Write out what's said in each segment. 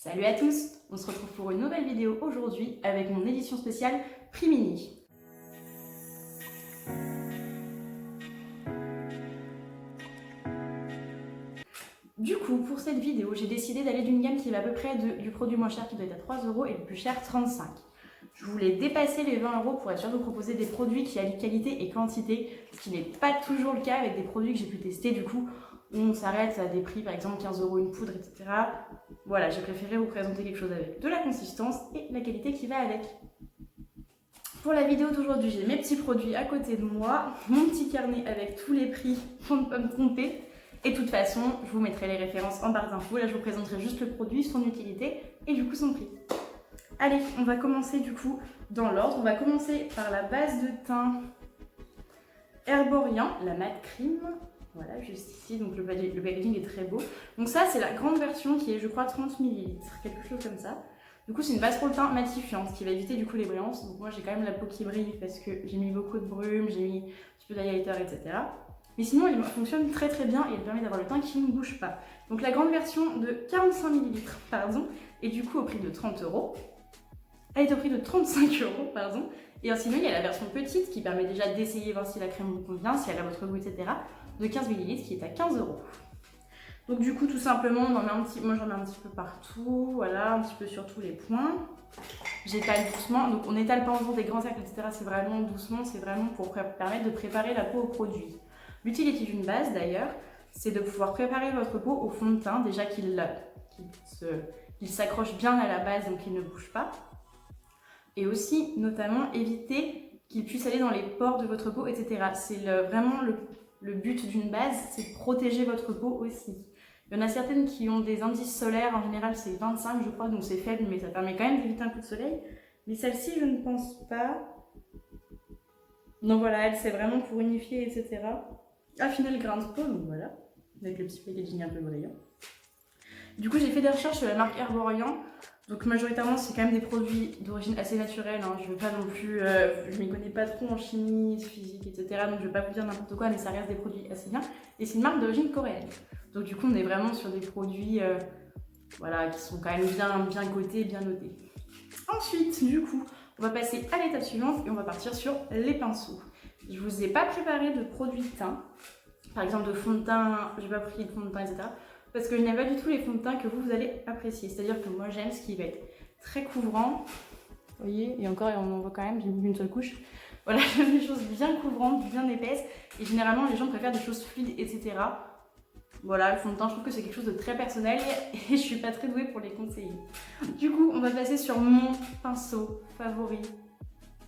Salut à tous! On se retrouve pour une nouvelle vidéo aujourd'hui avec mon édition spéciale Prix Mini. Du coup, pour cette vidéo, j'ai décidé d'aller d'une gamme qui va à peu près du produit moins cher qui doit être à 3 € et le plus cher 35. Je voulais dépasser les 20 € pour être sûr de vous proposer des produits qui allient qualité et quantité, ce qui n'est pas toujours le cas avec des produits que j'ai pu tester. Du coup, on s'arrête à des prix, par exemple 15 € une poudre, etc. Voilà, j'ai préféré vous présenter quelque chose avec de la consistance et la qualité qui va avec. Pour la vidéo d'aujourd'hui, j'ai mes petits produits à côté de moi, mon petit carnet avec tous les prix pour ne pas me tromper. Et de toute façon, je vous mettrai les références en barre d'infos. Là, je vous présenterai juste le produit, son utilité et du coup son prix. Allez, on va commencer du coup dans l'ordre. On va commencer par la base de teint Herborian, la Matte Cream. Voilà, juste ici, donc le packaging est très beau. Donc ça, c'est la grande version qui est, je crois, 30 ml, quelque chose comme ça. Du coup, c'est une base pour le teint matifiante qui va éviter du coup les brillances. Donc moi, j'ai quand même la peau qui brille parce que j'ai mis beaucoup de brume, j'ai mis un petit peu d'highlighter, etc. Mais sinon, elle fonctionne très très bien et elle permet d'avoir le teint qui ne bouge pas. Donc la grande version de 45 ml, pardon, est du coup au prix de 30 €. Elle est au prix de 35 €, pardon. Et sinon, il y a la version petite qui permet déjà d'essayer, voir si la crème vous convient, si elle a votre goût, etc. de 15 ml qui est à 15 €. Donc du coup, tout simplement, moi j'en mets un petit peu partout, voilà, un petit peu sur tous les points. J'étale doucement, donc on n'étale pas en faisant des grands cercles, etc. C'est vraiment doucement, c'est vraiment pour permettre de préparer la peau au produit. L'utilité d'une base d'ailleurs, c'est de pouvoir préparer votre peau au fond de teint, déjà qu'il s'accroche bien à la base, donc il ne bouge pas. Et aussi, notamment, éviter qu'il puisse aller dans les pores de votre peau, etc. C'est vraiment le but d'une base, c'est de protéger votre peau aussi. Il y en a certaines qui ont des indices solaires, en général c'est 25 je crois, donc c'est faible, mais ça permet quand même d'éviter un coup de soleil. Mais celle-ci, je ne pense pas. Donc voilà, elle c'est vraiment pour unifier, etc. Affiner le grain de peau, donc voilà, avec le petit packaging un peu brillant. Du coup, j'ai fait des recherches sur la marque Herborian. Donc majoritairement, c'est quand même des produits d'origine assez naturelle. Hein. Je veux pas non plus, je m'y connais pas trop en chimie, physique, etc. Donc je vais pas vous dire n'importe quoi, mais ça reste des produits assez bien. Et c'est une marque d'origine coréenne. Donc du coup, on est vraiment sur des produits, voilà, qui sont quand même bien cotés, bien notés. Ensuite, du coup, on va passer à l'étape suivante et on va partir sur les pinceaux. Je vous ai pas préparé de produits de teint, par exemple de fond de teint, j'ai pas pris de fond de teint, etc. Parce que je n'aime pas du tout les fonds de teint que vous allez apprécier. C'est-à-dire que moi j'aime ce qui va être très couvrant. Vous voyez, et encore on en voit quand même, j'ai mis une seule couche. Voilà, j'aime des choses bien couvrantes, bien épaisses. Et généralement les gens préfèrent des choses fluides, etc. Voilà, le fond de teint, je trouve que c'est quelque chose de très personnel et je suis pas très douée pour les conseiller. Du coup, on va passer sur mon pinceau favori.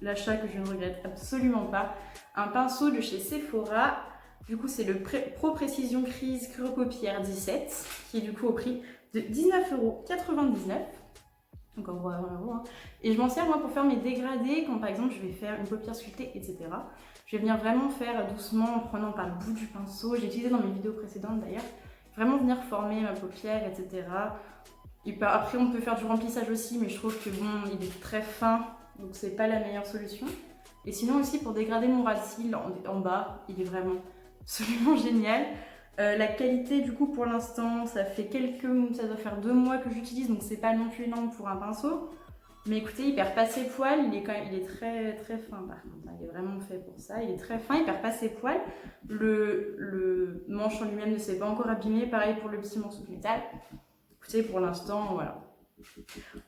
L'achat que je ne regrette absolument pas. Un pinceau de chez Sephora. Du coup, c'est le Pro Précision Crease Creux Paupières 17, qui est du coup au prix de 19,99 €. Donc en gros, 20 €. Hein. Et je m'en sers moi pour faire mes dégradés quand par exemple je vais faire une paupière sculptée, etc. Je vais venir vraiment faire doucement en prenant par le bout du pinceau. J'ai utilisé dans mes vidéos précédentes d'ailleurs. Vraiment venir former ma paupière, etc. Et après, on peut faire du remplissage aussi, mais je trouve que bon, il est très fin, donc c'est pas la meilleure solution. Et sinon aussi pour dégrader mon ras de cils en bas, il est vraiment absolument génial. La qualité du coup pour l'instant, ça doit faire 2 mois que j'utilise, donc c'est pas non plus énorme pour un pinceau. Mais écoutez, il perd pas ses poils, il est très très fin par contre, il est vraiment fait pour ça, il est très fin, il perd pas ses poils. Le manche en lui-même ne s'est pas encore abîmé, pareil pour le petit morceau de métal. Écoutez, pour l'instant, voilà.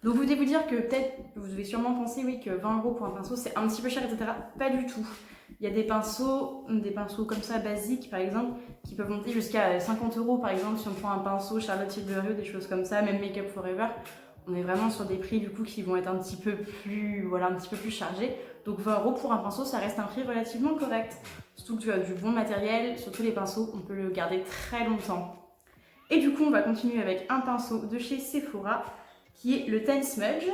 Donc vous devez vous dire que peut-être, vous devez sûrement penser oui, que 20 € pour un pinceau c'est un petit peu cher, etc. Pas du tout. Il y a des pinceaux comme ça basiques par exemple, qui peuvent monter jusqu'à 50 € par exemple si on prend un pinceau Charlotte Tilbury ou des choses comme ça, même Make Up Forever. On est vraiment sur des prix du coup qui vont être un petit peu plus, voilà, un petit peu plus chargés. Donc 20 € pour un pinceau, ça reste un prix relativement correct. Surtout que tu as du bon matériel, surtout les pinceaux, on peut le garder très longtemps. Et du coup, on va continuer avec un pinceau de chez Sephora, qui est le Tan Smudge,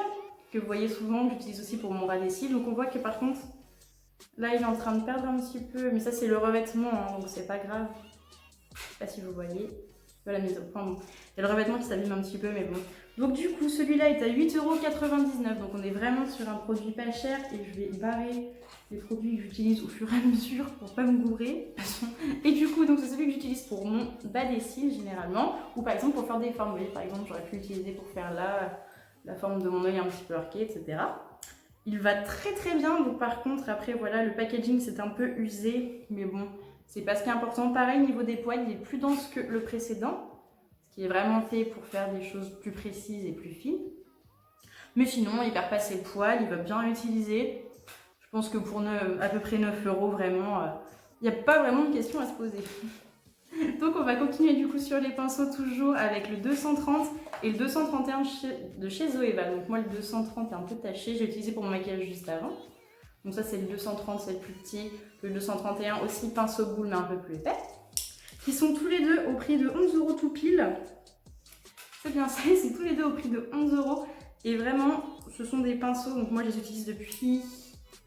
que vous voyez souvent, que j'utilise aussi pour mon ras des cils. Donc on voit que par contre, là il est en train de perdre un petit peu, mais ça c'est le revêtement, hein, donc c'est pas grave. Je sais pas si vous voyez. la mise au point. Bon. Il y a le revêtement qui s'abîme un petit peu, mais bon. Donc du coup, celui-là est à 8,99 €. Donc on est vraiment sur un produit pas cher et je vais barrer les produits que j'utilise au fur et à mesure pour pas me gourer. Et du coup, donc c'est celui que j'utilise pour mon bas des cils généralement, ou par exemple pour faire des formes. Vous voyez, par exemple, j'aurais pu l'utiliser pour faire la forme de mon œil un petit peu arqué, etc. Il va très très bien. Donc par contre, après voilà, le packaging c'est un peu usé, mais bon, c'est pas ce qui est important. Pareil, niveau des poils, il est plus dense que le précédent, ce qui est vraiment fait pour faire des choses plus précises et plus fines. Mais sinon, il perd pas ses poils, il va bien l'utiliser. Je pense que pour à peu près 9 €, vraiment, il n'y a pas vraiment de question à se poser. Donc on va continuer du coup sur les pinceaux toujours avec le 230 et le 231 de chez Zoeva. Donc moi le 230 est un peu taché, j'ai utilisé pour mon maquillage juste avant. Donc ça c'est le 230, c'est le plus petit. Le 231 aussi pinceau boule mais un peu plus épais. Qui sont tous les deux au prix de 11 € tout pile. C'est bien ça, ils sont tous les deux au prix de 11 €. Et vraiment, ce sont des pinceaux, donc moi je les utilise depuis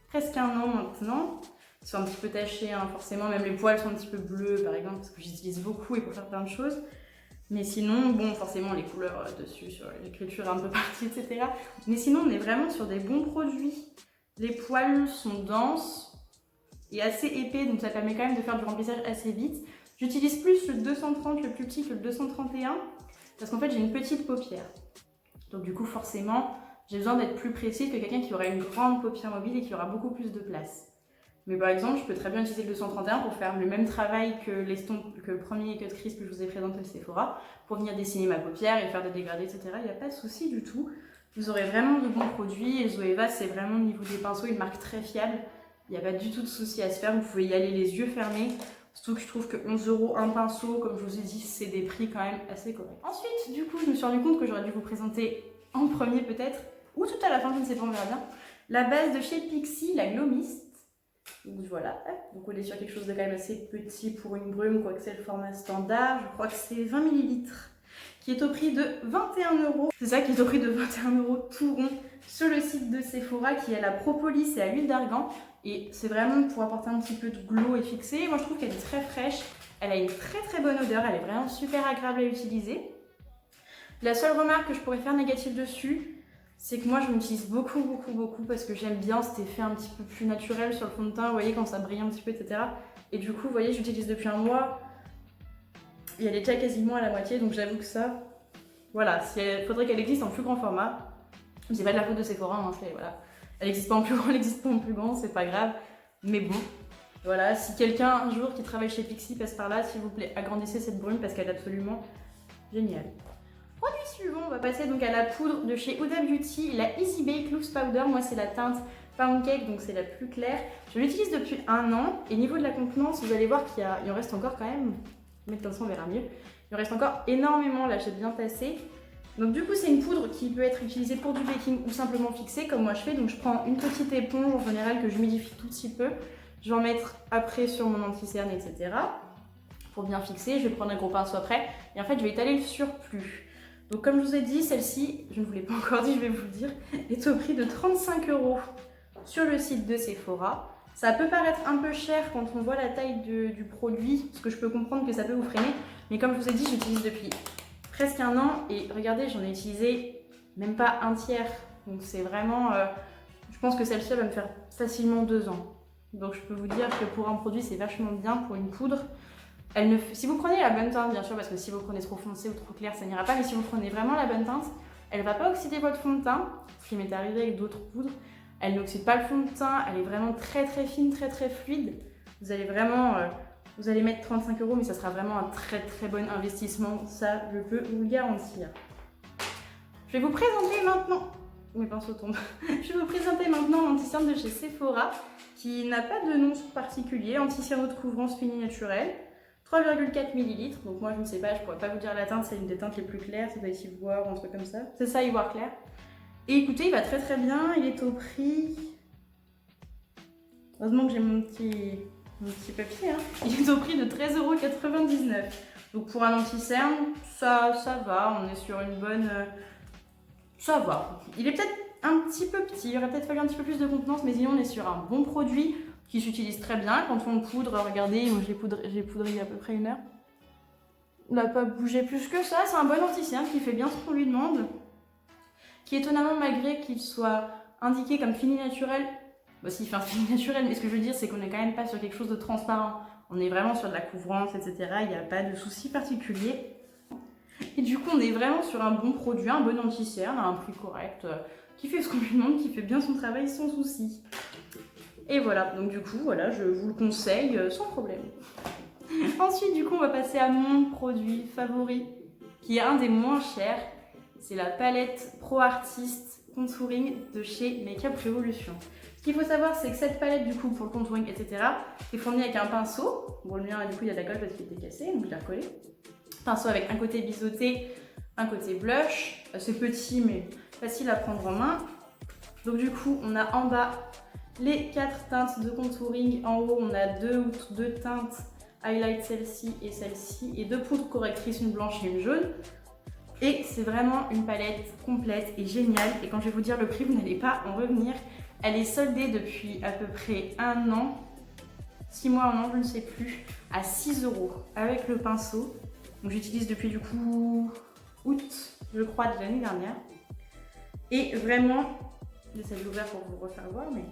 presque un an maintenant. Ils sont un petit peu tachés, hein, forcément, même les poils sont un petit peu bleus par exemple, parce que j'utilise beaucoup et pour faire plein de choses. Mais sinon, bon, forcément les couleurs dessus, sur l'écriture un peu partie, etc. Mais sinon, on est vraiment sur des bons produits. Les poils sont denses et assez épais, donc ça permet quand même de faire du remplissage assez vite. J'utilise plus le 230, le plus petit, que le 231, parce qu'en fait j'ai une petite paupière. Donc du coup, forcément, j'ai besoin d'être plus précise que quelqu'un qui aurait une grande paupière mobile et qui aura beaucoup plus de place. Mais par exemple, je peux très bien utiliser le 231 pour faire le même travail que le premier Cut Crease que je vous ai présenté au Sephora, pour venir dessiner ma paupière et faire des dégradés, etc. Il n'y a pas de souci du tout. Vous aurez vraiment de bons produits et Zoeva, c'est vraiment au niveau des pinceaux une marque très fiable. Il n'y a pas du tout de souci à se faire, vous pouvez y aller les yeux fermés. Surtout que je trouve que 11 € un pinceau, comme je vous ai dit, c'est des prix quand même assez corrects. Ensuite, du coup, je me suis rendu compte que j'aurais dû vous présenter en premier peut-être, ou tout à la fin, je ne sais pas, on verra bien, la base de chez Pixi, la Glow Mist. Donc voilà, donc on est sur quelque chose de quand même assez petit pour une brume, quoique c'est le format standard. Je crois que c'est 20 ml, qui est au prix de 21 €. C'est ça qui est au prix de 21 € tout rond sur le site de Sephora, qui est à la propolis et à l'huile d'argan. Et c'est vraiment pour apporter un petit peu de glow et fixer. Moi je trouve qu'elle est très fraîche, elle a une très très bonne odeur, elle est vraiment super agréable à utiliser. La seule remarque que je pourrais faire négative dessus, c'est que moi je l'utilise beaucoup parce que j'aime bien cet effet un petit peu plus naturel sur le fond de teint, vous voyez, quand ça brille un petit peu, etc. Et du coup, vous voyez, j'utilise depuis un mois, et elle est déjà quasiment à la moitié, donc j'avoue que ça, voilà, il faudrait qu'elle existe en plus grand format. C'est pas de la faute de Sephora, hein, voilà. Elle n'existe pas en plus grand, elle n'existe pas en plus grand, c'est pas grave. Mais bon, voilà, si quelqu'un un jour qui travaille chez Pixi passe par là, s'il vous plaît, agrandissez cette brume parce qu'elle est absolument géniale. Produit suivant, on va passer donc à la poudre de chez Huda Beauty, la Easy Bake Loose Powder. Moi c'est la teinte Pound Cake, donc c'est la plus claire. Je l'utilise depuis un an et niveau de la contenance, vous allez voir qu'il en reste encore quand même, mais de toute façon on verra mieux. Il en reste encore énormément, là j'ai bien tassé. Donc du coup c'est une poudre qui peut être utilisée pour du baking ou simplement fixée comme moi je fais. Donc je prends une petite éponge en général que j'humidifie tout petit peu. Je vais en mettre après sur mon anti-cerne, etc. pour bien fixer. Je vais prendre un gros pinceau après et en fait je vais étaler le surplus. Donc comme je vous ai dit, celle-ci, je ne vous l'ai pas encore dit, je vais vous le dire, est au prix de 35 € sur le site de Sephora. Ça peut paraître un peu cher quand on voit la taille du produit, parce que je peux comprendre que ça peut vous freiner. Mais comme je vous ai dit, j'utilise depuis presque un an et regardez, j'en ai utilisé même pas un tiers. Donc c'est vraiment, je pense que celle-ci va me faire facilement 2 ans. Donc je peux vous dire que pour un produit, c'est vachement bien pour une poudre. Si vous prenez la bonne teinte, bien sûr, parce que si vous prenez trop foncé ou trop clair, ça n'ira pas. Mais si vous prenez vraiment la bonne teinte, elle ne va pas oxyder votre fond de teint. Ce qui m'est arrivé avec d'autres poudres. Elle n'oxyde pas le fond de teint. Elle est vraiment très très fine, très très fluide. Vous allez vraiment, vous allez mettre 35 €, mais ça sera vraiment un très très bon investissement. Ça, je peux vous le garantir. Je vais vous présenter maintenant. Mes pinceaux tombent. Je vais vous présenter maintenant l'anti-cerne de chez Sephora, qui n'a pas de nom particulier. Anti-cerne de couvrance fini naturel. 3,4 ml, donc moi je ne sais pas, je pourrais pas vous dire la teinte, c'est une des teintes les plus claires, ça doit être Ivoire ou un truc comme ça. C'est ça, Ivoire clair. Et écoutez, il va très très bien, il est au prix... Heureusement que j'ai mon petit papier, hein. Il est au prix de 13,99 €. Donc pour un anti-cerne, ça va, on est sur une bonne... Ça va. Il est peut-être un petit peu petit, il aurait peut-être fallu un petit peu plus de contenance, mais sinon on est sur un bon produit qui s'utilise très bien quand on poudre. Regardez, moi j'ai poudré il y a à peu près 1 heure. n'a pas bougé plus que ça. C'est un bon anti-cerne qui fait bien ce qu'on lui demande. Qui étonnamment, malgré qu'il soit indiqué comme fini naturel, bah si, enfin fini naturel, mais ce que je veux dire, c'est qu'on n'est quand même pas sur quelque chose de transparent. On est vraiment sur de la couvrance, etc. Il n'y a pas de souci particulier. Et du coup, on est vraiment sur un bon produit, un bon anti-cerne, à un prix correct, qui fait ce qu'on lui demande, qui fait bien son travail sans souci. Et voilà, donc du coup, voilà, je vous le conseille sans problème. Ensuite, du coup, on va passer à mon produit favori, qui est un des moins chers. C'est la palette Pro Artist Contouring de chez Makeup Revolution. Ce qu'il faut savoir, c'est que cette palette, du coup, pour le contouring, etc., est fournie avec un pinceau. Bon, le mien, du coup, il y a de la colle parce qu'il était cassé, donc je l'ai recollé. Pinceau avec un côté biseauté, un côté blush. C'est petit, mais facile à prendre en main. Donc, du coup, on a en bas les 4 teintes de contouring. En haut, on a deux teintes highlight, celle-ci et celle-ci, et 2 poudres correctrices, une blanche et une jaune. Et c'est vraiment une palette complète et géniale. Et quand je vais vous dire le prix, vous n'allez pas en revenir. Elle est soldée depuis à peu près 1 an, 6 mois, 1 an, je ne sais plus, à 6 € avec le pinceau. Donc j'utilise depuis du coup août, je crois, de l'année dernière. Et vraiment, j'essaie de l'ouvrir pour vous refaire voir, mais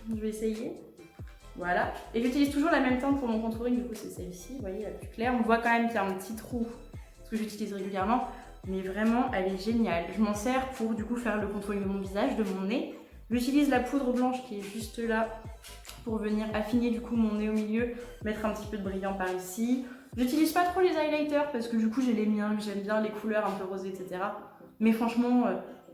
je vais essayer. Voilà. Et j'utilise toujours la même teinte pour mon contouring, du coup c'est celle-ci, vous voyez, la plus claire. On voit quand même qu'il y a un petit trou, ce que j'utilise régulièrement, mais vraiment elle est géniale. Je m'en sers pour du coup faire le contouring de mon visage, de mon nez. J'utilise la poudre blanche qui est juste là pour venir affiner du coup mon nez au milieu, mettre un petit peu de brillant par ici. J'utilise pas trop les highlighters parce que du coup j'ai les miens, j'aime bien les couleurs un peu rosées, etc. Mais franchement,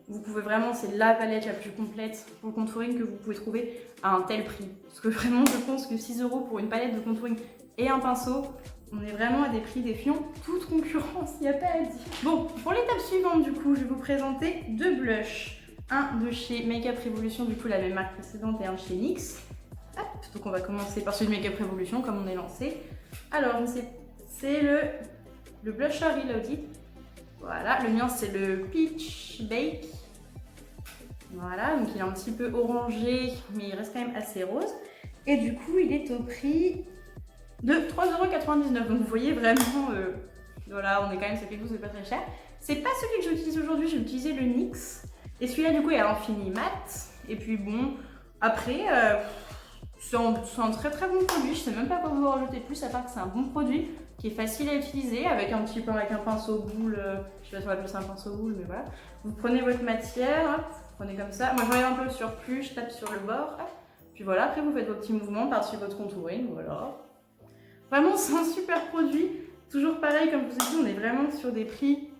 vous pouvez vraiment, c'est la palette la plus complète pour le contouring que vous pouvez trouver à un tel prix. Parce que vraiment, je pense que 6 € pour une palette de contouring et un pinceau, on est vraiment à des prix défiant toute concurrence, il n'y a pas à dire. Bon, pour l'étape suivante, du coup, je vais vous présenter 2 blushs. Un de chez Makeup Revolution, du coup la même marque précédente, et un de chez NYX. Hop, donc on va commencer par celui de Makeup Revolution, comme on est lancé. Alors, c'est le blusher Reloaded. Voilà, le mien c'est le Peach Bake. Voilà, donc il est un petit peu orangé, mais il reste quand même assez rose. Et du coup, il est au prix de 3,99 €. Donc vous voyez vraiment, voilà, on est quand même sur quelque chose de pas très cher. C'est pas celui que j'utilise aujourd'hui, j'ai utilisé le NYX. Et celui-là, du coup, il a un fini mat. Et puis bon, après, c'est un très très bon produit. Je sais même pas quoi vous rajouter de plus, à part que c'est un bon produit qui est facile à utiliser avec un petit peu avec un pinceau boule. Je sais pas si on va appeler ça un pinceau boule, mais voilà. Vous prenez votre matière, hop, vous prenez comme ça. Moi, j'enlève un peu le surplus, je tape sur le bord. Hop. Puis voilà, après vous faites vos petits mouvements par-dessus votre contouring, voilà. Vraiment, c'est un super produit. Toujours pareil, comme je vous ai dit, on est vraiment sur des prix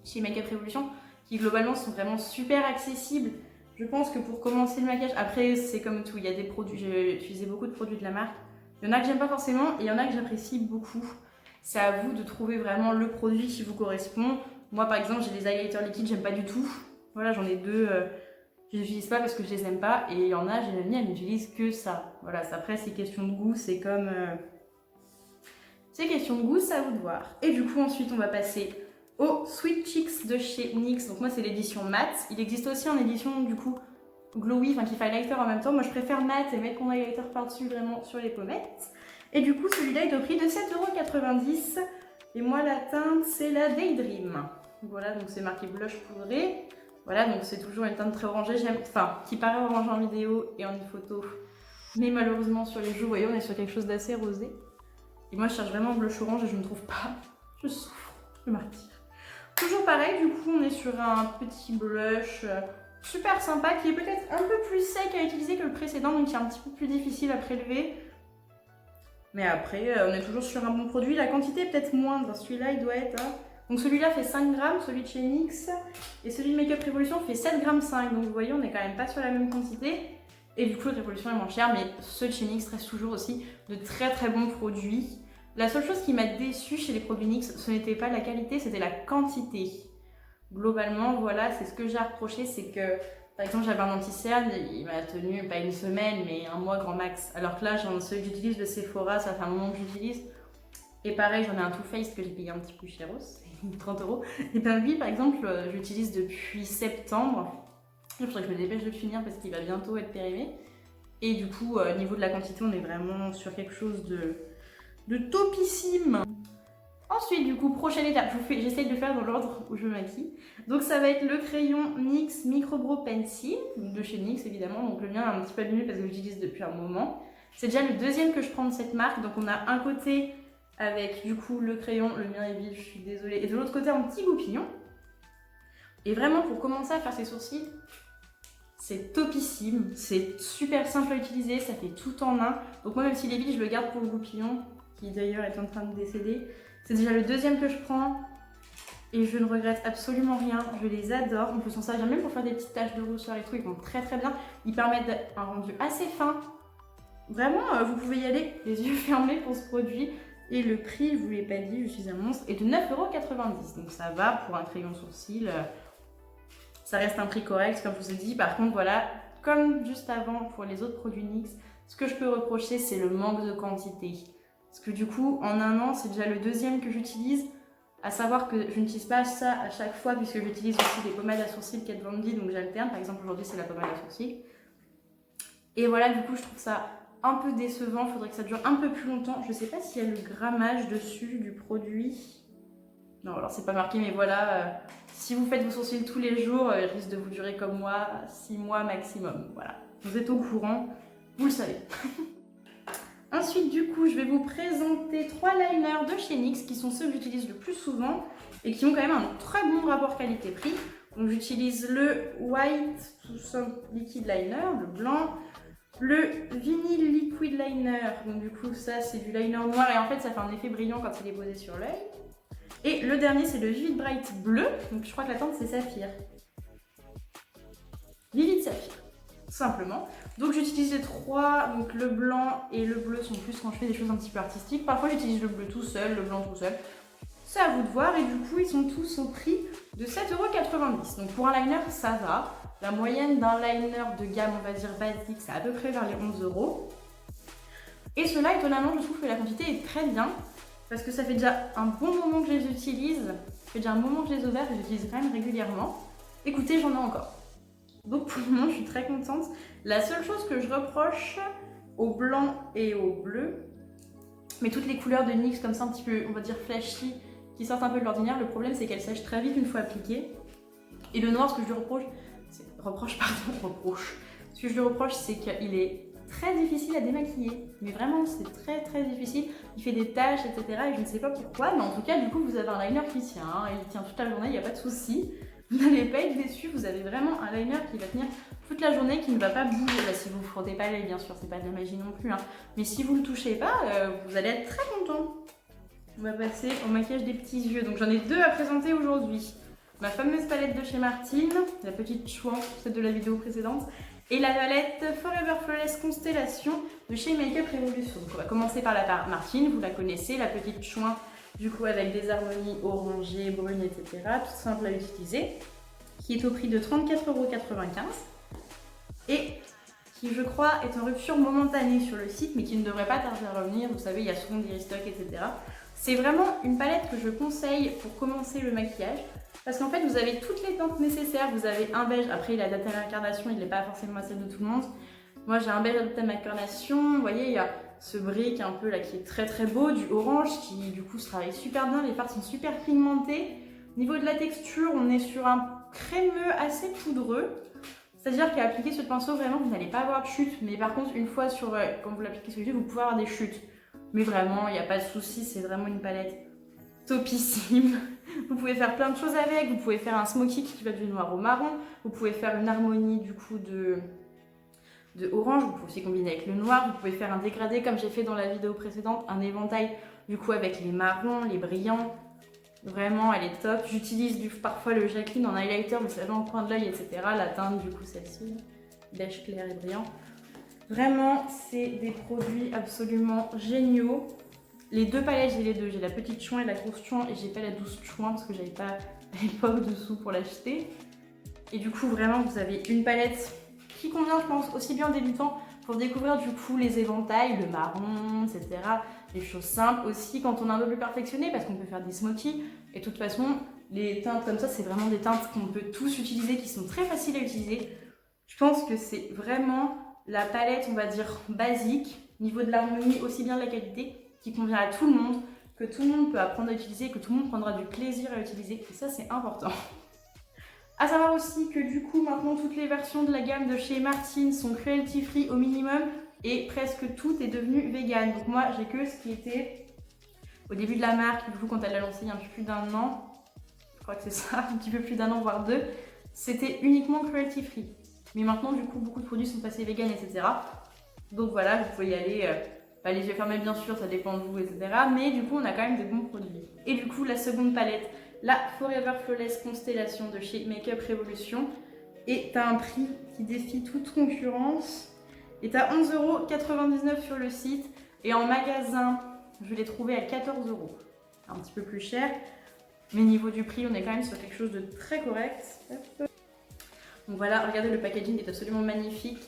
chez Makeup Revolution qui globalement sont vraiment super accessibles. Je pense que pour commencer le maquillage, après c'est comme tout, il y a des produits, j'ai utilisé beaucoup de produits de la marque. Il y en a que j'aime pas forcément et il y en a que j'apprécie beaucoup. C'est à vous de trouver vraiment le produit qui vous correspond. Moi par exemple, j'ai des highlighters liquides, j'aime pas du tout. Voilà, j'en ai 2, je les utilise pas parce que je les aime pas. Et il y en a, j'ai une amie, elle n'utilise que ça. Voilà, après c'est question de goût, c'est comme... c'est question de goût, c'est à vous de voir. Et du coup ensuite on va passer au Sweet Cheeks de chez NYX. Donc moi c'est l'édition mat. Il existe aussi en édition du coup glowy, enfin qui fait highlighter en même temps. Moi je préfère mat et mettre mon highlighter par-dessus vraiment sur les pommettes. Et du coup celui-là est au prix de 7,90 €. Et moi la teinte c'est la Daydream. Voilà, donc c'est marqué blush poudré. Voilà, donc c'est toujours une teinte très orangée, enfin qui paraît orange en vidéo et en une photo. Mais malheureusement sur les joues, vous voyez, on est sur quelque chose d'assez rosé. Et moi je cherche vraiment blush orange et je ne trouve pas. Je souffre, je martyre. Toujours pareil, du coup on est sur un petit blush super sympa qui est peut-être un peu plus sec à utiliser que le précédent, donc qui est un petit peu plus difficile à prélever. Mais après on est toujours sur un bon produit, la quantité est peut-être moindre, celui-là il doit être... Donc celui-là fait 5 grammes, celui de chez NYX, et celui de Makeup Revolution fait 7,5 grammes. Donc vous voyez on est quand même pas sur la même quantité. Et du coup la Revolution est moins cher, mais ceux de chez NYX restent toujours aussi de très très bons produits. La seule chose qui m'a déçue chez les produits NYX, ce n'était pas la qualité, c'était la quantité. Globalement, voilà, c'est ce que j'ai à reprocher, c'est que, par exemple, j'avais un anti-cerne, il m'a tenu pas une semaine, mais 1 mois grand max. Alors que là, celui que j'utilise de Sephora, ça fait un moment que j'utilise. Et pareil, j'en ai un Too Faced que j'ai payé un petit peu cher, 30 €. Et bien lui, par exemple, j'utilise depuis septembre. Il faudrait que je me dépêche de le finir parce qu'il va bientôt être périmé. Et du coup, au niveau de la quantité, on est vraiment sur quelque chose de topissime. Ensuite, du coup, prochaine étape, j'essaye de le faire dans l'ordre où je maquille. Donc ça va être le crayon NYX Micro Brow Pencil, de chez NYX évidemment. Donc le mien est un petit peu abîmé parce que je l'utilise depuis un moment. C'est déjà le deuxième que je prends de cette marque. Donc on a un côté avec du coup le crayon, le mien est vide, je suis désolée. Et de l'autre côté un petit goupillon. Et vraiment pour commencer à faire ses sourcils, c'est topissime. C'est super simple à utiliser, ça fait tout en un. Donc moi même s'il est vide, je le garde pour le goupillon, qui d'ailleurs est en train de décéder. C'est déjà le deuxième que je prends et je ne regrette absolument rien. Je les adore. On peut s'en servir même pour faire des petites taches de rousseur et tout. Ils vont très très bien. Ils permettent un rendu assez fin. Vraiment, vous pouvez y aller les yeux fermés pour ce produit. Et le prix, je ne vous l'ai pas dit, je suis un monstre, est de 9,90 €. Donc ça va pour un crayon sourcil. Ça reste un prix correct, comme je vous ai dit. Par contre, voilà, comme juste avant pour les autres produits NYX, ce que je peux reprocher, c'est le manque de quantité. Parce que du coup, en un an, c'est déjà le deuxième que j'utilise. À savoir que je n'utilise pas ça à chaque fois puisque j'utilise aussi des pommades à sourcils Kat Von D, donc j'alterne. Par exemple, aujourd'hui, c'est la pommade à sourcils. Et voilà, du coup, je trouve ça un peu décevant. Il faudrait que ça dure un peu plus longtemps. Je ne sais pas s'il y a le grammage dessus du produit. Non, alors c'est pas marqué, mais voilà. Si vous faites vos sourcils tous les jours, il risque de vous durer comme moi 6 mois maximum. Voilà, vous êtes au courant, vous le savez. Ensuite, du coup, je vais vous présenter 3 liners de chez NYX qui sont ceux que j'utilise le plus souvent et qui ont quand même un très bon rapport qualité-prix. Donc, j'utilise le White To Simple Liquid Liner, le blanc, le Vinyl Liquid Liner. Donc, du coup, ça, c'est du liner noir et en fait, ça fait un effet brillant quand il est posé sur l'œil. Et le dernier, c'est le Vivid Bright bleu. Donc, je crois que la teinte, c'est saphir. Vivid saphir. Simplement. Donc j'utilise les trois, donc le blanc et le bleu sont plus quand je fais des choses un petit peu artistiques. Parfois j'utilise le bleu tout seul, le blanc tout seul. C'est à vous de voir et du coup ils sont tous au prix de 7,90 €. Donc pour un liner ça va. La moyenne d'un liner de gamme on va dire basique c'est à peu près vers les 11 €. Et ceux-là étonnamment je trouve que la quantité est très bien. Parce que ça fait déjà un bon moment que je les utilise. Ça fait déjà un moment que je les ai ouverts et je les utilise quand même régulièrement. Écoutez j'en ai encore. Donc pour le moment, je suis très contente. La seule chose que je reproche au blanc et au bleu, mais toutes les couleurs de NYX comme ça un petit peu, on va dire flashy, qui sortent un peu de l'ordinaire, le problème c'est qu'elles sèchent très vite une fois appliquées. Et le noir, ce que je lui reproche, ce que je lui reproche, c'est qu'il est très difficile à démaquiller. Mais vraiment, c'est très très difficile. Il fait des taches, etc. Et je ne sais pas pourquoi, mais en tout cas, du coup, vous avez un liner qui tient. Hein, il tient toute la journée, il n'y a pas de souci. Vous n'allez pas être déçus, vous avez vraiment un liner qui va tenir toute la journée, qui ne va pas bouger. Là, si vous ne frottez pas l'œil, bien sûr, c'est pas de la magie non plus. Hein. Mais si vous ne le touchez pas, vous allez être très content. On va passer au maquillage des petits yeux. Donc j'en ai deux à présenter aujourd'hui. Ma fameuse palette de chez Martine, la petite chouan, celle de la vidéo précédente, et la palette Forever Flawless Constellation de chez Makeup Revolution. Donc on va commencer par la Martine, vous la connaissez, la petite chouin, du coup avec des harmonies orangées, brunes, etc. Tout simple à utiliser, qui est au prix de 34,95 € et qui je crois est en rupture momentanée sur le site, mais qui ne devrait pas tarder à revenir. Vous savez, il y a souvent des restocks, etc. C'est vraiment une palette que je conseille pour commencer le maquillage. Parce qu'en fait, vous avez toutes les teintes nécessaires. Vous avez un beige, après il a adapté à l'incarnation, il n'est pas forcément à celle de tout le monde. Moi j'ai un beige adapté à ma carnation. Vous voyez, il y a ce brick un peu là qui est très très beau, du orange qui du coup se travaille super bien. Les fards sont super pigmentés. Au niveau de la texture, on est sur un crémeux assez poudreux. C'est-à-dire qu'à appliquer ce pinceau, vraiment, vous n'allez pas avoir de chute. Mais par contre, une fois quand vous l'appliquez sur les yeux, vous pouvez avoir des chutes. Mais vraiment, il n'y a pas de souci, c'est vraiment une palette topissime. Vous pouvez faire plein de choses avec, vous pouvez faire un smoky qui va du noir au marron, vous pouvez faire une harmonie du coup de orange, vous pouvez aussi combiner avec le noir, vous pouvez faire un dégradé comme j'ai fait dans la vidéo précédente, un éventail du coup avec les marrons, les brillants. Vraiment, elle est top. J'utilise parfois le Jacqueline en highlighter, vous savez, en coin de l'œil, etc. La teinte du coup celle-ci, beige clair et brillant. Vraiment, c'est des produits absolument géniaux. Les deux palettes, j'ai les deux. J'ai la petite chouin et la grosse chouin. Et j'ai pas la douce chouin parce que j'avais pas à l'époque de sous pour l'acheter. Et du coup, vraiment, vous avez une palette qui convient, je pense, aussi bien aux débutants pour découvrir du coup les éventails, le marron, etc. Les choses simples aussi quand on est un peu plus perfectionné parce qu'on peut faire des smokies. Et de toute façon, les teintes comme ça, c'est vraiment des teintes qu'on peut tous utiliser, qui sont très faciles à utiliser. Je pense que c'est vraiment la palette, on va dire, basique, niveau de l'harmonie, aussi bien de la qualité, qui convient à tout le monde, que que tout le monde peut apprendre à utiliser, que tout le monde prendra du plaisir à utiliser. Et ça, c'est important. À savoir aussi que du coup, maintenant, toutes les versions de la gamme de chez Martine sont cruelty free au minimum et presque tout est devenu vegan. Donc moi, j'ai que ce qui était au début de la marque, du coup, quand elle l'a lancé il y a un peu plus d'1 an, je crois que c'est ça, un petit peu plus d'1 an, voire 2, c'était uniquement cruelty free. Mais maintenant, du coup, beaucoup de produits sont passés vegan, etc. Donc voilà, vous pouvez y aller, pas les yeux fermés bien sûr, ça dépend de vous, etc. Mais du coup, on a quand même des bons produits. Et du coup, la seconde palette, la Forever Flawless Constellation de chez Makeup Revolution. Et t'as un prix qui défie toute concurrence. Et t'as 11,99 € sur le site. Et en magasin, je l'ai trouvé à 14 €. Un petit peu plus cher. Mais niveau du prix, on est quand même sur quelque chose de très correct. Donc voilà, regardez, le packaging est absolument magnifique.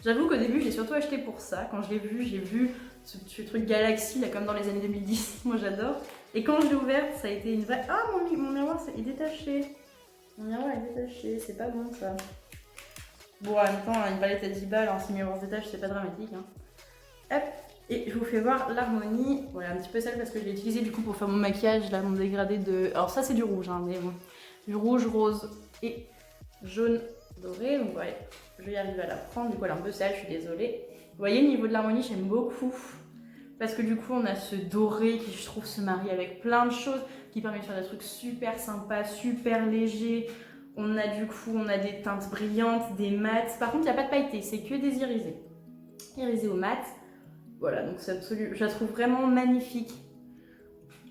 J'avoue qu'au début, j'ai surtout acheté pour ça. Quand je l'ai vu, j'ai vu ce truc Galaxy, là, comme dans les années 2010. Moi, j'adore. Et quand je l'ai ouverte, ça a été une vraie... Ah, mon miroir est détaché. Mon miroir est détaché, c'est pas bon, ça. Bon, en même temps, une palette à 10 balles, hein, si le miroir se détache, c'est pas dramatique. Hein. Hop. Et je vous fais voir l'harmonie. Voilà, un petit peu sale parce que je l'ai utilisé du coup pour faire mon maquillage, là, mon dégradé de... Alors ça, c'est du rouge, hein, mais bon. Du rouge, rose et jaune doré. Donc, ouais, je vais y arriver à la prendre. Du coup, elle est un peu sale, je suis désolée. Vous voyez, niveau de l'harmonie, j'aime beaucoup. Parce que du coup, on a ce doré qui, je trouve, se marie avec plein de choses, qui permet de faire des trucs super sympas, super légers. On a du coup, on a des teintes brillantes, des mats. Par contre, il n'y a pas de pailleté, c'est que des irisés. Irisés au mat. Voilà, donc c'est absolu. Je la trouve vraiment magnifique.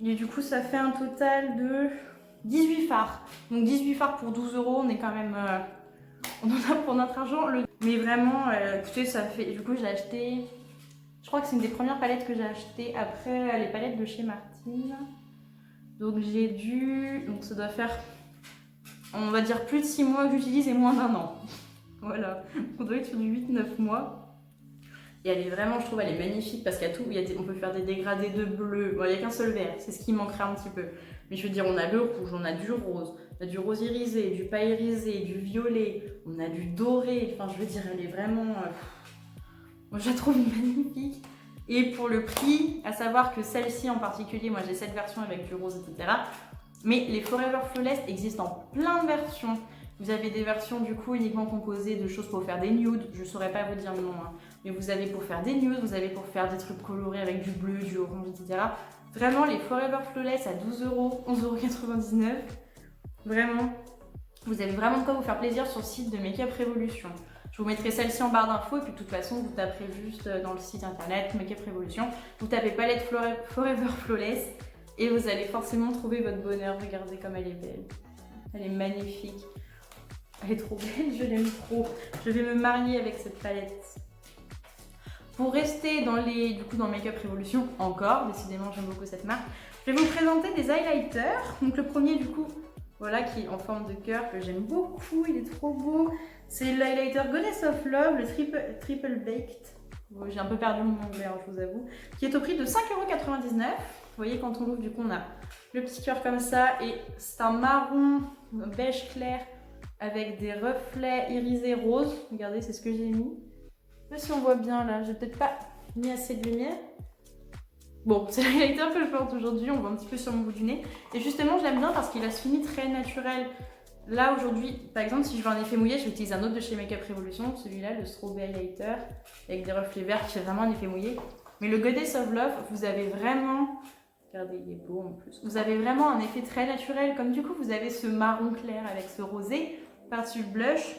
Et du coup, ça fait un total de 18 fards. Donc 18 fards pour 12 €, on est quand même... on en a pour notre argent. Mais vraiment, écoutez, ça fait... Du coup, j'ai acheté... Je crois que c'est une des premières palettes que j'ai achetées après les palettes de chez Martine. Donc j'ai dû... Donc ça doit faire, on va dire, plus de 6 mois que j'utilise et moins d'1 an. Voilà, on doit être sur du 8-9 mois. Et elle est vraiment, je trouve, elle est magnifique parce qu'il y a tout. On peut faire des dégradés de bleu. Bon, il n'y a qu'un seul vert, c'est ce qui manquerait un petit peu. Mais je veux dire, on a le rouge, on a du rose, on a du rose irisé, du pas irisé, du violet, on a du doré. Enfin, je veux dire, elle est vraiment... Moi, je la trouve magnifique. Et pour le prix, à savoir que celle-ci en particulier, moi j'ai cette version avec du rose, etc. Mais les Forever Flawless existent en plein de versions. Vous avez des versions du coup uniquement composées de choses pour faire des nudes. Je ne saurais pas vous dire le nom, hein. Mais vous avez pour faire des nudes, vous avez pour faire des trucs colorés avec du bleu, du orange, etc. Vraiment, les Forever Flawless à 12 €, 11,99 €. Vraiment, vous avez vraiment de quoi vous faire plaisir sur le site de Makeup Revolution. Je vous mettrai celle-ci en barre d'infos et puis de toute façon vous taperez juste dans le site internet Makeup Revolution, vous tapez palette Forever Flawless et vous allez forcément trouver votre bonheur. Regardez comme elle est belle, elle est magnifique, elle est trop belle, je l'aime trop. Je vais me marier avec cette palette. Pour rester dans dans Makeup Revolution encore, décidément j'aime beaucoup cette marque, je vais vous présenter des highlighters. Donc le premier du coup, voilà, qui est en forme de cœur, que j'aime beaucoup, il est trop beau. C'est l'highlighter Goddess of Love, le Triple Baked. Bon, j'ai un peu perdu mon anglais, hein, je vous avoue. Qui est au prix de 5,99 €. Vous voyez, quand on l'ouvre, du coup, on a le petit cœur comme ça. Et c'est un marron beige clair avec des reflets irisés roses. Regardez, c'est ce que j'ai mis. Je sais pas si on voit bien là, j'ai peut-être pas mis assez de lumière. Bon, c'est l'highlighter que je porte aujourd'hui, on voit un petit peu sur mon bout du nez. Et justement, je l'aime bien parce qu'il a ce fini très naturel. Là, aujourd'hui, par exemple, si je veux un effet mouillé, je vais utiliser un autre de chez Makeup Revolution, celui-là, le Strawberry Highlighter, avec des reflets verts qui fait vraiment un effet mouillé. Mais le Goddess of Love, vous avez vraiment... Regardez, il est beau en plus. Vous avez vraiment un effet très naturel, comme du coup, vous avez ce marron clair avec ce rosé, par-dessus le blush.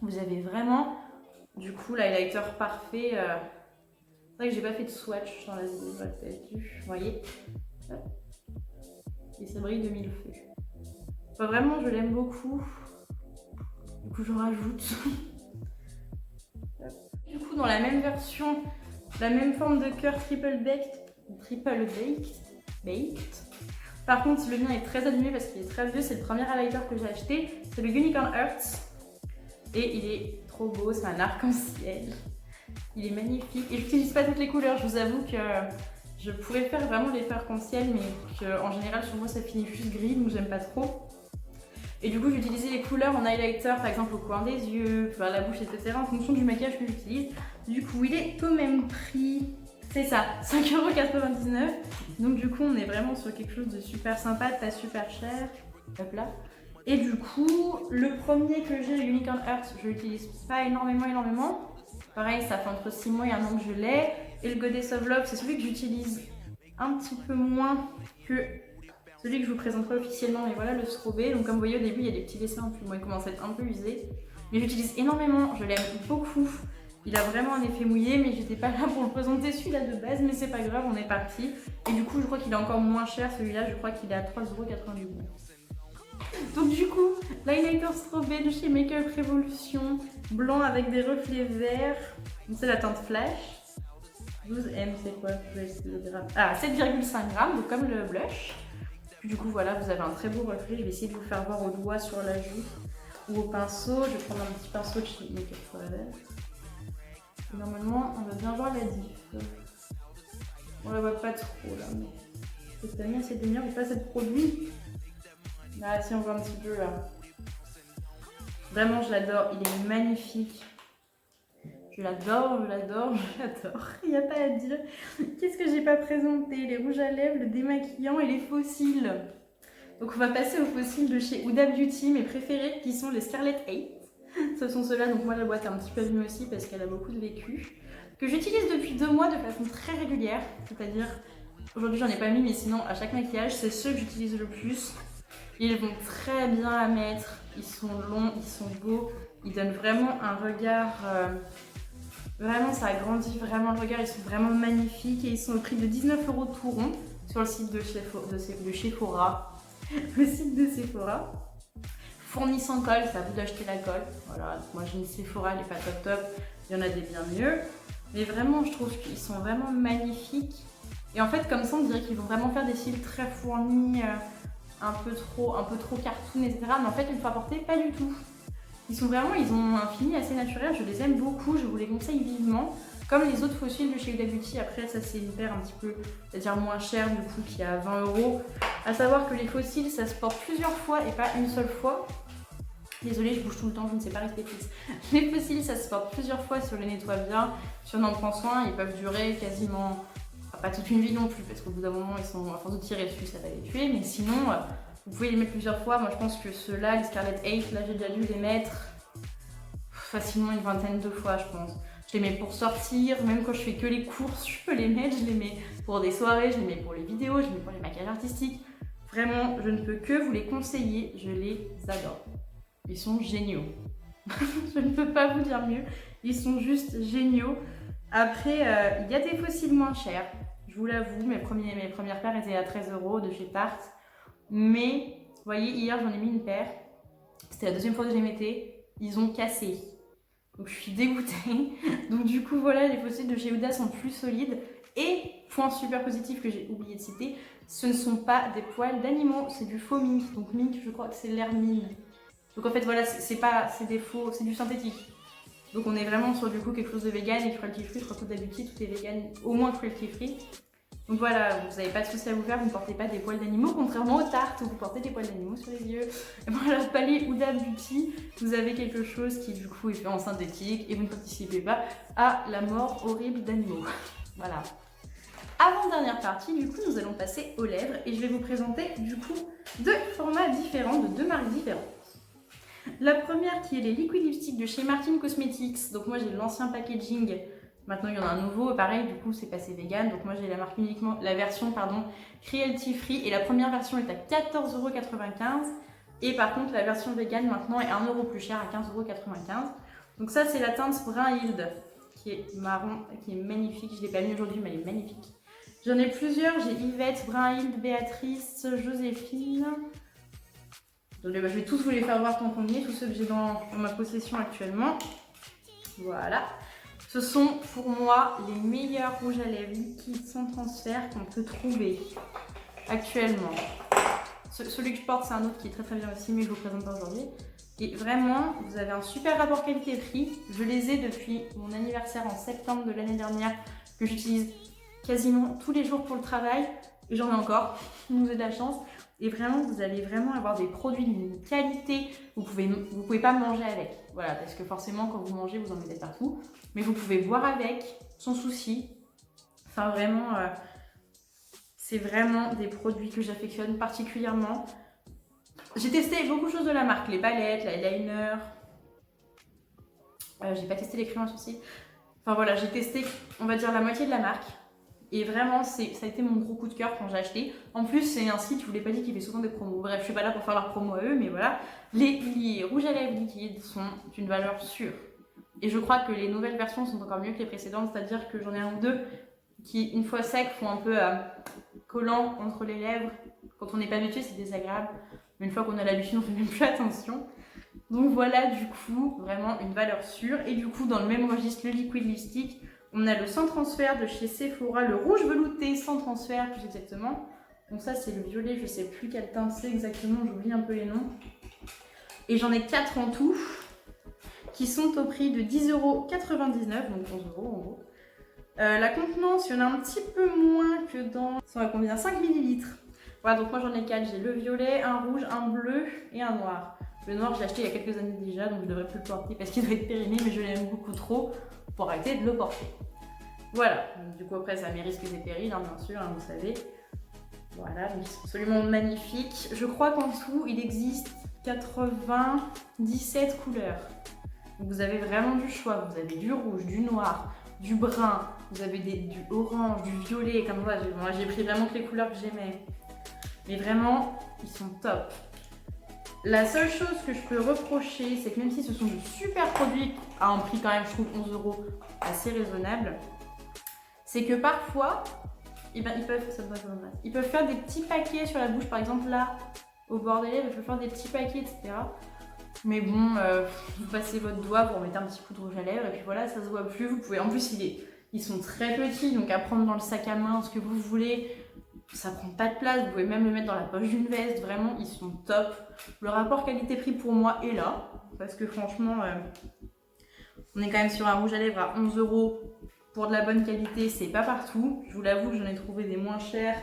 Vous avez vraiment, du coup, l'highlighter parfait. C'est vrai que j'ai pas fait de swatch dans la vidéo, vous avez vu, vous voyez. Et ça brille de mille feux. Enfin, vraiment, je l'aime beaucoup. Du coup, je rajoute. Du coup, dans la même version, la même forme de cœur Triple Baked. Par contre, le mien est très abîmé parce qu'il est très vieux. C'est le premier highlighter que j'ai acheté. C'est le Unicorn Hearts. Et il est trop beau, c'est un arc-en-ciel. Il est magnifique. Et je n'utilise pas toutes les couleurs. Je vous avoue que je pourrais faire vraiment l'effet arc-en-ciel, mais qu'en général, sur moi, ça finit juste gris, donc j'aime pas trop. Et du coup, j'ai utilisé les couleurs en highlighter, par exemple au coin des yeux, vers la bouche, etc. en fonction du maquillage que j'utilise. Du coup, il est au même prix. C'est ça, 5,99 €. Donc du coup, on est vraiment sur quelque chose de super sympa, pas super cher. Hop là. Et du coup, le premier que j'ai, le Unicorn Earth, je l'utilise pas énormément. Pareil, ça fait entre 6 mois et 1 an que je l'ai. Et le Goddess of Love, c'est celui que j'utilise un petit peu moins que celui que je vous présenterai officiellement. Mais voilà, le Strobé. Donc comme vous voyez au début, il y a des petits dessins, puis moi il commence à être un peu usé. Mais j'utilise énormément, je l'aime beaucoup. Il a vraiment un effet mouillé, mais j'étais pas là pour le présenter celui-là de base, mais c'est pas grave, on est parti. Et du coup, je crois qu'il est encore moins cher celui-là, je crois qu'il est à 3,98 €. Donc du coup, l'highlighter Strobé de chez Makeup Revolution, blanc avec des reflets verts. C'est la teinte flash. 12M, c'est quoi? Ah, 7,5 g, donc comme le blush. Puis du coup, voilà, vous avez un très beau reflet. Je vais essayer de vous faire voir au doigt sur la joue ou au pinceau. Je vais prendre un petit pinceau de chez Makeup Forever. Et normalement, on va bien voir la diff. On la voit pas trop là, mais cette année, c'est de lumière ou pas cette produit. Ah si, on voit un petit peu là. Vraiment, je l'adore. Il est magnifique. Je l'adore. Il n'y a pas à dire. Qu'est-ce que j'ai pas présenté? Les rouges à lèvres, le démaquillant et les fossiles. Donc on va passer aux fossiles de chez Huda Beauty, mes préférés, qui sont les Scarlet 8. Ce sont ceux-là, donc moi la boîte est un petit peu abîmée aussi parce qu'elle a beaucoup de vécu. Que j'utilise depuis 2 mois de façon très régulière. C'est-à-dire, aujourd'hui j'en ai pas mis, mais sinon à chaque maquillage, c'est ceux que j'utilise le plus. Ils vont très bien à mettre, ils sont longs, ils sont beaux, ils donnent vraiment un regard, vraiment ça agrandit vraiment le regard, ils sont vraiment magnifiques et ils sont au prix de 19 € tout rond sur le site de Sephora. Le site de Sephora. Fournis sans colle, c'est à vous d'acheter la colle. Voilà, moi j'ai une Sephora, elle n'est pas top, il y en a des bien mieux. Mais vraiment, je trouve qu'ils sont vraiment magnifiques. Et en fait, comme ça, on dirait qu'ils vont vraiment faire des cils très fournis. Un peu trop cartoon, etc. Mais en fait, une fois portés, pas du tout. Ils ont un fini assez naturel, je les aime beaucoup, je vous les conseille vivement. Comme les autres fossiles de chez Huda Beauty, après ça c'est une paire un petit peu, c'est-à-dire moins chère du coup, qui est à 20 €. À savoir que les fossiles, ça se porte plusieurs fois et pas une seule fois. Désolée, je bouge tout le temps, je ne sais pas rester fixe. Les fossiles, ça se porte plusieurs fois si on les nettoie bien, si on en prend soin, ils peuvent durer quasiment... Pas toute une vie non plus, parce qu'au bout d'un moment, ils sont à force de tirer dessus, ça va les tuer. Mais sinon, vous pouvez les mettre plusieurs fois. Moi, je pense que ceux-là, les Scarlet 8, là, j'ai déjà dû les mettre facilement une vingtaine de fois, je pense. Je les mets pour sortir, même quand je fais que les courses, je peux les mettre. Je les mets pour des soirées, je les mets pour les vidéos, je les mets pour les maquillages artistiques. Vraiment, je ne peux que vous les conseiller. Je les adore. Ils sont géniaux. Je ne peux pas vous dire mieux. Ils sont juste géniaux. Après, il y a des fossiles moins chers. Je vous l'avoue, mes premières paires étaient à 13 € de chez Tarte. Mais, vous voyez, hier j'en ai mis une paire. C'était la deuxième fois que je les mettais. Ils ont cassé. Donc je suis dégoûtée. Donc du coup, voilà, les fossiles de chez Huda sont plus solides. Et, point super positif que j'ai oublié de citer, ce ne sont pas des poils d'animaux, c'est du faux mink. Donc mink, je crois que c'est l'hermine. Donc en fait, voilà, c'est des faux, c'est du synthétique. Donc on est vraiment sur du coup quelque chose de vegan et cruelty free. Je crois que Huda Beauty, tout est vegan, au moins cruelty free. Donc voilà, vous n'avez pas de soucis à vous faire, vous ne portez pas des poils d'animaux, contrairement aux tartes où vous portez des poils d'animaux sur les yeux. Et voilà, palais Huda Beauty, vous avez quelque chose qui du coup est fait en synthétique et vous ne participez pas à la mort horrible d'animaux. Voilà. Avant-dernière partie, du coup, nous allons passer aux lèvres et je vais vous présenter du coup deux formats différents, de deux marques différentes. La première qui est les Liquid Lipstick de chez Martin Cosmetics. Donc moi j'ai l'ancien packaging. Maintenant il y en a un nouveau, pareil, du coup c'est passé vegan. Donc moi j'ai la version cruelty free et la première version est à 14,95 €. Et par contre la version vegan maintenant est 1 € plus cher à 15,95 €. Donc ça c'est la teinte Brun Hild qui est marron, qui est magnifique. Je ne l'ai pas mis aujourd'hui mais elle est magnifique. J'en ai plusieurs, j'ai Yvette, Brun Hild, Béatrice, Joséphine. Donc, je vais tous vous les faire voir tant qu'on y est, tous ceux que j'ai dans ma possession actuellement. Voilà. Ce sont pour moi les meilleurs rouges à lèvres liquides sans transfert qu'on peut trouver actuellement. Celui que je porte, c'est un autre qui est très très bien aussi, mais je ne vous présente pas aujourd'hui. Et vraiment, vous avez un super rapport qualité-prix. Je les ai depuis mon anniversaire en septembre de l'année dernière, que j'utilise quasiment tous les jours pour le travail. Et j'en ai encore, vous avez de la chance. Et vraiment, vous allez vraiment avoir des produits d'une qualité. Vous pouvez pas manger avec. Voilà, parce que forcément, quand vous mangez, vous en mettez partout. Mais vous pouvez boire avec, sans souci. Enfin vraiment, c'est vraiment des produits que j'affectionne particulièrement. J'ai testé beaucoup de choses de la marque, les palettes, l'eyeliner. J'ai pas testé les crayons à sourcils. Enfin voilà, j'ai testé, on va dire, la moitié de la marque. Et vraiment, ça a été mon gros coup de cœur quand j'ai acheté. En plus, c'est un site, je vous l'ai pas dit, qui fait souvent des promos. Bref, je suis pas là pour faire leur promo à eux, mais voilà. Les rouges à lèvres liquides sont d'une valeur sûre. Et je crois que les nouvelles versions sont encore mieux que les précédentes, c'est-à-dire que j'en ai un ou deux qui, une fois secs, font un peu collant entre les lèvres. Quand on n'est pas habitué, c'est désagréable. Mais une fois qu'on a l'habitude, on fait même plus attention. Donc voilà, du coup, vraiment une valeur sûre. Et du coup, dans le même registre, le liquid lipstick, on a le sans transfert de chez Sephora, le rouge velouté sans transfert plus exactement. Donc ça, c'est le violet, je sais plus quelle teinte c'est exactement, j'oublie un peu les noms. Et j'en ai 4 en tout, qui sont au prix de 10,99 €, donc 11 € en gros. La contenance, il y en a un petit peu moins que dans... Ça va combien? 5 ml. Voilà, donc moi j'en ai 4, j'ai le violet, un rouge, un bleu et un noir. Le noir, j'ai acheté il y a quelques années déjà, donc je devrais plus le porter parce qu'il doit être périmé, mais je l'aime beaucoup trop pour arrêter de le porter. Voilà, donc, du coup après ça a mes risques et périls, hein, bien sûr, hein, vous savez. Voilà, donc ils sont absolument magnifiques. Je crois qu'en tout, il existe 97 couleurs. Donc vous avez vraiment du choix, vous avez du rouge, du noir, du brun, vous avez du orange, du violet, comme moi j'ai pris vraiment que les couleurs que j'aimais. Mais vraiment, ils sont top. La seule chose que je peux reprocher, c'est que même si ce sont de super produits, à un prix quand même, je trouve 11 € assez raisonnable, c'est que parfois, eh ben, ils peuvent faire des petits paquets sur la bouche, par exemple là, au bord des lèvres, ils peuvent faire des petits paquets, etc. Mais bon, vous passez votre doigt, vous remettez un petit coup de rouge à lèvres, et puis voilà, ça se voit plus. Vous pouvez, en plus, ils sont très petits, donc à prendre dans le sac à main, ce que vous voulez. Ça prend pas de place, vous pouvez même le mettre dans la poche d'une veste, vraiment ils sont top. Le rapport qualité-prix pour moi est là, parce que franchement, on est quand même sur un rouge à lèvres à 11 € pour de la bonne qualité, c'est pas partout. Je vous l'avoue que j'en ai trouvé des moins chers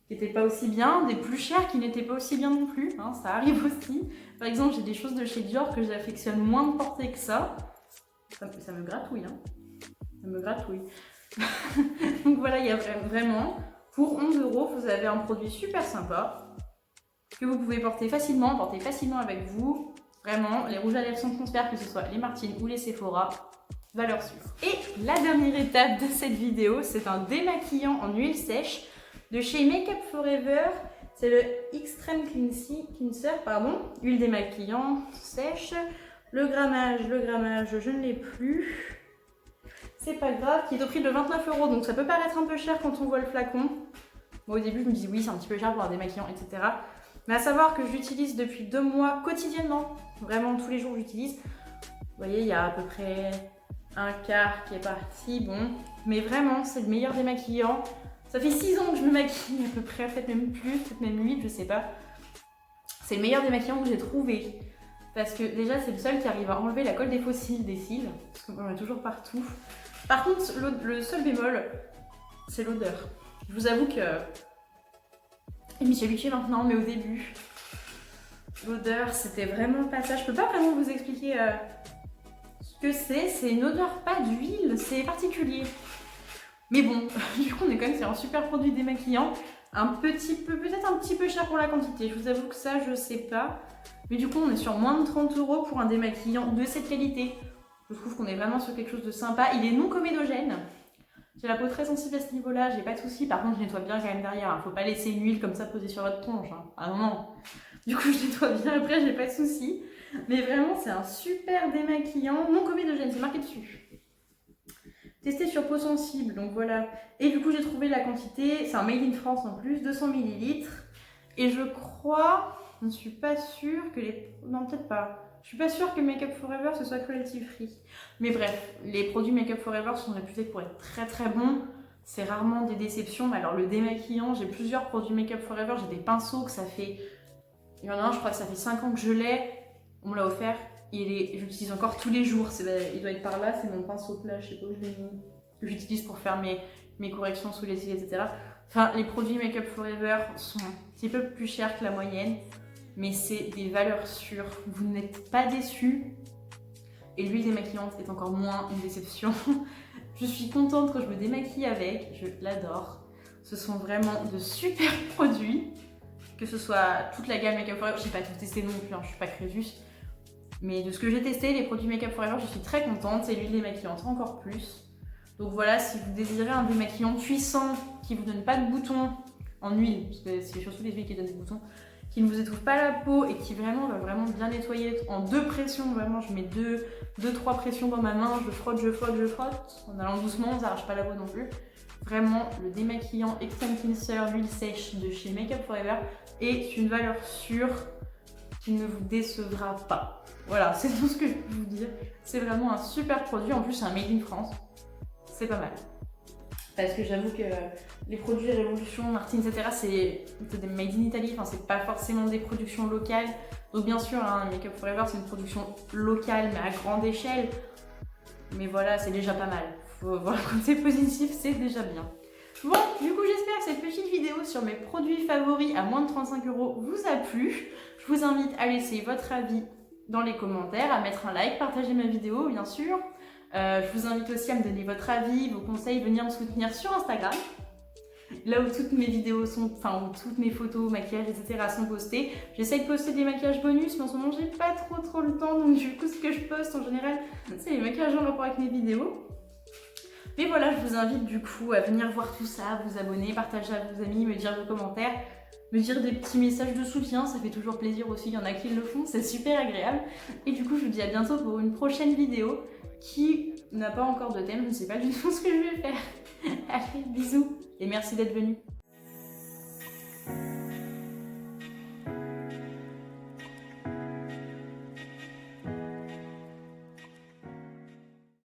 qui n'étaient pas aussi bien, des plus chers qui n'étaient pas aussi bien non plus, hein, ça arrive aussi. Par exemple, j'ai des choses de chez Dior que j'affectionne moins de porter que ça. Ça me gratouille, hein. Ça me gratouille. Donc voilà, il y a vraiment... Pour 11 €, vous avez un produit super sympa que vous pouvez porter facilement avec vous. Vraiment, les rouges à lèvres sans transfert, que ce soit les Martine ou les Sephora, valeur sûre. Et la dernière étape de cette vidéo, c'est un démaquillant en huile sèche de chez Make Up For Ever. C'est le Extreme Cleanser, huile démaquillant sèche. Le grammage, je ne l'ai plus. C'est pas grave, qui est au prix de 29 €, donc ça peut paraître un peu cher quand on voit le flacon. Moi au début je me dis oui c'est un petit peu cher pour un démaquillant, etc. Mais à savoir que j'utilise depuis 2 mois quotidiennement, vraiment tous les jours j'utilise. Vous voyez, il y a à peu près un quart qui est parti, bon. Mais vraiment, c'est le meilleur démaquillant. Ça fait 6 ans que je me maquille à peu près, peut-être même plus, peut-être même 8, je sais pas. C'est le meilleur démaquillant que j'ai trouvé. Parce que déjà c'est le seul qui arrive à enlever la colle des fossiles des cils, parce qu'on en a toujours partout. Par contre, le seul bémol, c'est l'odeur. Je vous avoue que je m'y suis habituée maintenant, mais au début, l'odeur, c'était vraiment pas ça. Je peux pas vraiment vous expliquer ce que c'est. C'est une odeur pas d'huile, c'est particulier. Mais bon, du coup, on est quand même sur un super produit démaquillant. Peut-être un petit peu cher pour la quantité. Je vous avoue que ça, je sais pas. Mais du coup, on est sur moins de 30 € pour un démaquillant de cette qualité. Je trouve qu'on est vraiment sur quelque chose de sympa. Il est non comédogène. J'ai la peau très sensible à ce niveau-là, j'ai pas de soucis. Par contre, je nettoie bien quand même derrière. Hein. Faut pas laisser une huile comme ça poser sur votre tronche. Hein. Ah non, non. Du coup, je nettoie bien après, j'ai pas de soucis. Mais vraiment, c'est un super démaquillant non comédogène, c'est marqué dessus. Testé sur peau sensible, donc voilà. Et du coup, j'ai trouvé la quantité. C'est un Made in France en plus, 200 ml. Et je crois, je ne suis pas sûre que les... Non, peut-être pas. Je suis pas sûre que Make Up For Ever ce soit cruelty free. Mais bref, les produits Make Up For Ever sont réputés pour être très très bons. C'est rarement des déceptions. Alors le démaquillant, j'ai plusieurs produits Make Up For Ever. J'ai des pinceaux que ça fait... Il y en a un, je crois que ça fait 5 ans que je l'ai. On me l'a offert. Je l'utilise encore tous les jours. Il doit être par là, c'est mon pinceau plat, je sais pas où je l'ai mis. Que j'utilise pour faire mes corrections sous les cils, etc. Enfin, les produits Make Up For Ever sont un petit peu plus chers que la moyenne. Mais c'est des valeurs sûres, vous n'êtes pas déçus. Et l'huile démaquillante est encore moins une déception. Je suis contente quand je me démaquille avec, je l'adore. Ce sont vraiment de super produits, que ce soit toute la gamme Make Up For Ever. Je n'ai pas tout testé non plus, hein, je suis pas Crésus. Mais de ce que j'ai testé, les produits Make Up For Ever, je suis très contente. C'est l'huile démaquillante encore plus. Donc voilà, si vous désirez un démaquillant puissant qui ne vous donne pas de boutons en huile, parce que c'est surtout les huiles qui donnent des boutons, qui ne vous étouffe pas la peau et qui vraiment va vraiment bien nettoyer en 2 pressions. Vraiment, je mets 2-3 pressions dans ma main, je frotte, en allant doucement, on n'arrache pas la peau non plus. Vraiment, le démaquillant Extreme Cleanser, l'huile sèche de chez Make Up For Ever est une valeur sûre qui ne vous décevra pas. Voilà, c'est tout ce que je peux vous dire. C'est vraiment un super produit. En plus, c'est un Made in France. C'est pas mal. Parce que j'avoue que les produits Révolution, Martine, etc., c'est des Made in Italy. Enfin, c'est pas forcément des productions locales. Donc bien sûr, hein, Make Up For Ever, c'est une production locale, mais à grande échelle. Mais voilà, c'est déjà pas mal. Faut voir le côté positif, c'est déjà bien. Bon, du coup, j'espère que cette petite vidéo sur mes produits favoris à moins de 35 € vous a plu. Je vous invite à laisser votre avis dans les commentaires, à mettre un like, partager ma vidéo, bien sûr. Je vous invite aussi à me donner votre avis, vos conseils, venir me soutenir sur Instagram. Là où toutes mes vidéos sont, enfin où toutes mes photos, maquillages, etc. sont postées. J'essaie de poster des maquillages bonus, mais en ce moment j'ai pas trop le temps, donc du coup ce que je poste en général, c'est les maquillages en rapport avec mes vidéos. Mais voilà, je vous invite du coup à venir voir tout ça, vous abonner, partager à vos amis, me dire vos commentaires, me dire des petits messages de soutien, ça fait toujours plaisir aussi, il y en a qui le font, c'est super agréable. Et du coup je vous dis à bientôt pour une prochaine vidéo qui n'a pas encore de thème, je ne sais pas du tout ce que je vais faire. Allez, bisous et merci d'être venu.